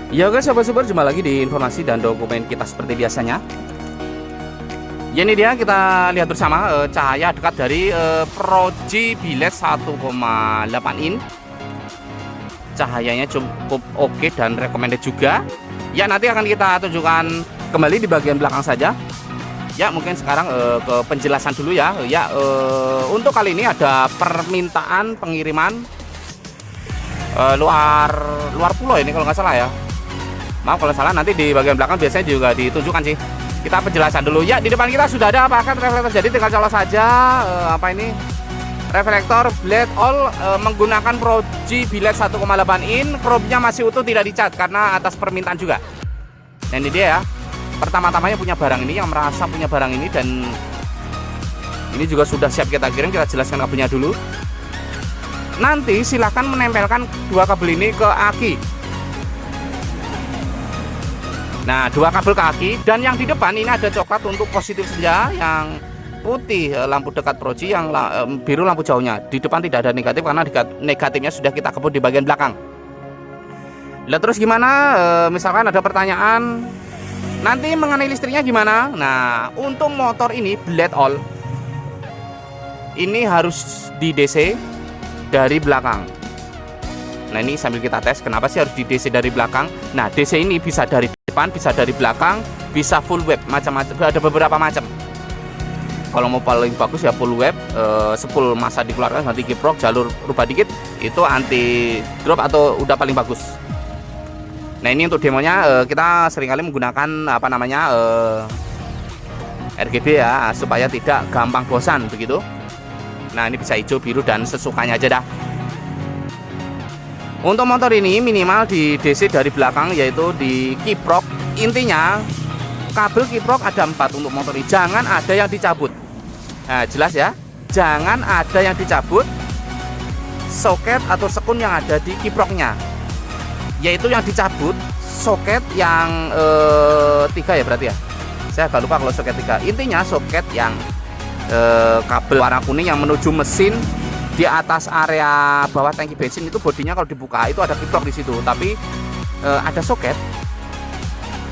Ya guys, sahabat super, jumpa lagi di informasi dan dokumen kita seperti biasanya. Ya, ini dia, kita lihat bersama cahaya dekat dari Proji Biled 1,8 in. Cahayanya cukup oke dan recommended juga. Ya, nanti akan kita tunjukkan kembali di bagian belakang saja. Ya, mungkin sekarang ke penjelasan dulu ya. Ya, untuk kali ini ada permintaan pengiriman luar pulau ini kalau nggak salah ya. Maaf kalau salah, nanti di bagian belakang biasanya juga ditunjukkan sih. Kita penjelasan dulu ya. Di depan kita sudah ada paket reflektor, jadi tinggal colok saja apa ini reflektor blade all menggunakan Proji Biled 1,8 in. Chrome-nya masih utuh, tidak dicat karena atas permintaan juga. Dan ini dia ya, pertama-tamanya punya barang ini, yang merasa punya barang ini, dan ini juga sudah siap kita kirim. Kita jelaskan kabelnya dulu. Nanti silahkan menempelkan dua kabel ini ke aki. Nah, dua kabel ke aki, dan yang di depan ini ada coklat untuk positif senja, yang putih lampu dekat Proji, yang biru lampu jauhnya. Di depan tidak ada negatif karena negatifnya sudah kita kebut di bagian belakang. Lah terus gimana? Misalkan ada pertanyaan nanti mengenai listriknya gimana? Nah, untuk motor ini blade all ini harus di DC dari belakang. Nah, ini sambil kita tes kenapa sih harus di DC dari belakang. Nah, DC ini bisa dari depan, bisa dari belakang, bisa full web, macam-macam, ada beberapa macam. Kalau mau paling bagus ya full web, sepul masa dikeluarkan, nanti kiprok, jalur rubah dikit, itu anti drop atau udah paling bagus. Nah, ini untuk demonya kita seringkali menggunakan apa namanya RGB ya, supaya tidak gampang bosan begitu. Nah, ini bisa hijau, biru, dan sesukanya aja dah. Untuk motor ini minimal di DC dari belakang, yaitu di kiprok. Intinya kabel kiprok ada 4 untuk motor ini, jangan ada yang dicabut. Nah, jelas ya, jangan ada yang dicabut soket atau sekun yang ada di kiproknya, yaitu yang dicabut soket yang 3 ya berarti ya, saya agak lupa kalau soket 3. Intinya soket yang kabel warna kuning yang menuju mesin di atas area bawah tangki bensin, itu bodinya kalau dibuka itu ada kiprok di situ, tapi ada soket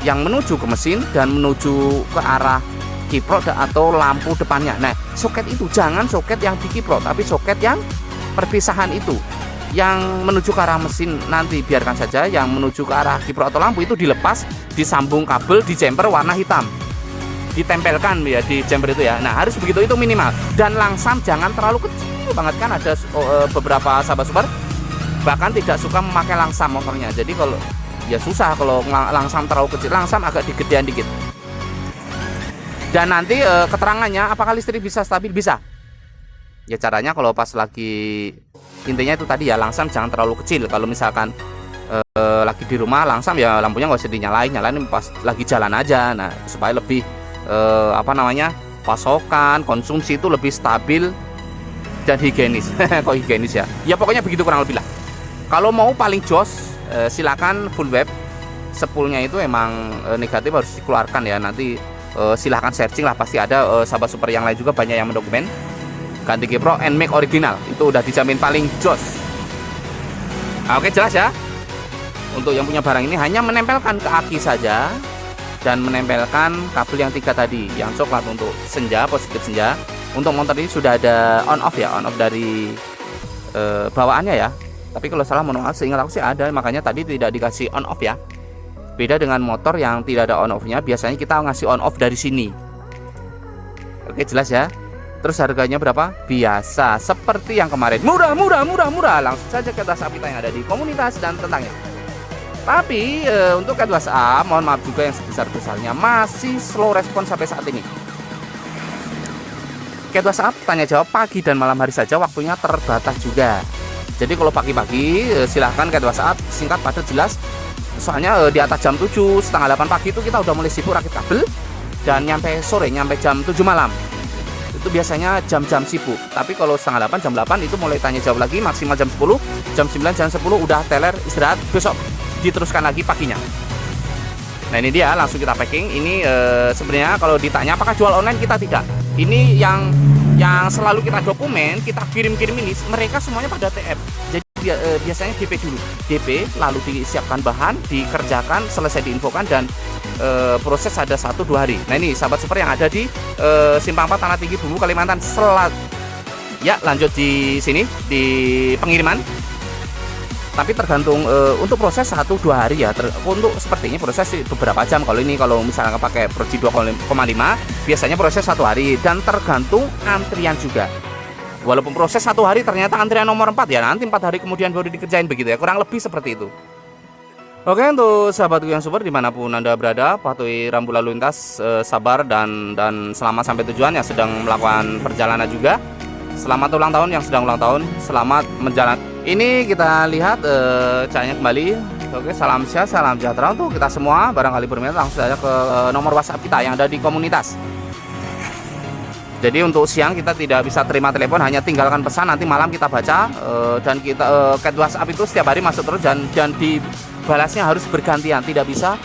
yang menuju ke mesin dan menuju ke arah kiprok atau lampu depannya. Nah, soket itu jangan soket yang di kiprok, tapi soket yang perpisahan itu, yang menuju ke arah mesin nanti biarkan saja, yang menuju ke arah kiprok atau lampu itu dilepas, disambung kabel di jumper warna hitam, ditempelkan ya di jumper itu ya. Nah, harus begitu, itu minimal. Dan langsam jangan terlalu kecil banget, kan ada beberapa sahabat super bahkan tidak suka memakai langsam motornya. Jadi kalau ya susah kalau langsam terlalu kecil, langsam agak digedean dikit. Dan nanti keterangannya apakah listrik bisa stabil, bisa. Ya caranya kalau pas lagi, intinya itu tadi ya, langsam jangan terlalu kecil. Kalau misalkan lagi di rumah langsam ya lampunya nggak usah dinyalain, nyalain pas lagi jalan aja. Nah, supaya lebih apa namanya, pasokan konsumsi itu lebih stabil dan higienis. Kok higienis ya? Ya pokoknya begitu kurang lebih lah. Kalau mau paling jos, silakan full web. Sepulnya itu emang negatif harus dikeluarkan ya. Nanti silahkan searching lah, pasti ada sahabat super yang lain juga banyak yang mendokumen. Ganti kiprok and make original, itu udah dijamin paling jos. Nah, oke, jelas ya. Untuk yang punya barang ini hanya menempelkan ke aki saja dan menempelkan kabel yang 3 tadi, yang coklat untuk senja, positif senja. Untuk motor ini sudah ada on off ya, on off dari bawaannya ya. Tapi kalau salah manual seingat aku sih ada, makanya tadi tidak dikasih on off ya. Beda dengan motor yang tidak ada on off-nya, biasanya kita ngasih on off dari sini. Oke, jelas ya. Terus harganya berapa? Biasa seperti yang kemarin, murah. Langsung saja ke WhatsApp kita yang ada di komunitas dan tentangnya. Tapi untuk WhatsApp, mohon maaf juga yang sebesar-besarnya masih slow respon sampai saat ini. WhatsApp tanya jawab pagi dan malam hari saja, waktunya terbatas juga. Jadi kalau pagi-pagi silahkan WhatsApp, singkat padat jelas. Soalnya di atas jam 7, setengah 8 pagi itu kita udah mulai sibuk rakit kabel, dan nyampe sore, nyampe jam 7 malam itu biasanya jam-jam sibuk. Tapi kalau setengah 8, jam 8 itu mulai tanya jawab lagi, maksimal jam 10, jam 9, jam 10 udah teler istirahat, besok diteruskan lagi paginya. Nah, ini dia, langsung kita packing. Ini sebenarnya kalau ditanya apakah jual online, kita tidak. Ini yang selalu kita dokumen, kita kirim ini, mereka semuanya pada TF. Jadi biasanya DP dulu. DP lalu disiapkan bahan, dikerjakan, selesai diinfokan, dan proses ada 1-2 hari. Nah ini sahabat super yang ada di Simpang 4 Tanah Tinggi Bumbu Kalimantan Selatan. Ya lanjut di sini di pengiriman. Tapi tergantung untuk proses 1-2 hari ya. Untuk sepertinya proses beberapa jam. Kalau ini kalau misalnya pakai Proji 2,5 biasanya proses 1 hari, dan tergantung antrian juga. Walaupun proses 1 hari ternyata antrian nomor 4 ya nanti 4 hari kemudian baru dikerjain begitu ya. Kurang lebih seperti itu. Oke, untuk sahabatku yang super dimanapun Anda berada, patuhi rambu lalu lintas, sabar dan selamat sampai tujuan yang sedang melakukan perjalanan juga. Selamat ulang tahun yang sedang ulang tahun, selamat menjalankan. Ini kita lihat caranya kembali. Oke, salam sehat, salam sejahtera untuk kita semua. Barangkali berminat langsung saja ke nomor WhatsApp kita yang ada di komunitas. Jadi untuk siang kita tidak bisa terima telepon, hanya tinggalkan pesan, nanti malam kita baca. Dan kita WhatsApp itu setiap hari masuk terus, dan dibalasnya harus bergantian, tidak bisa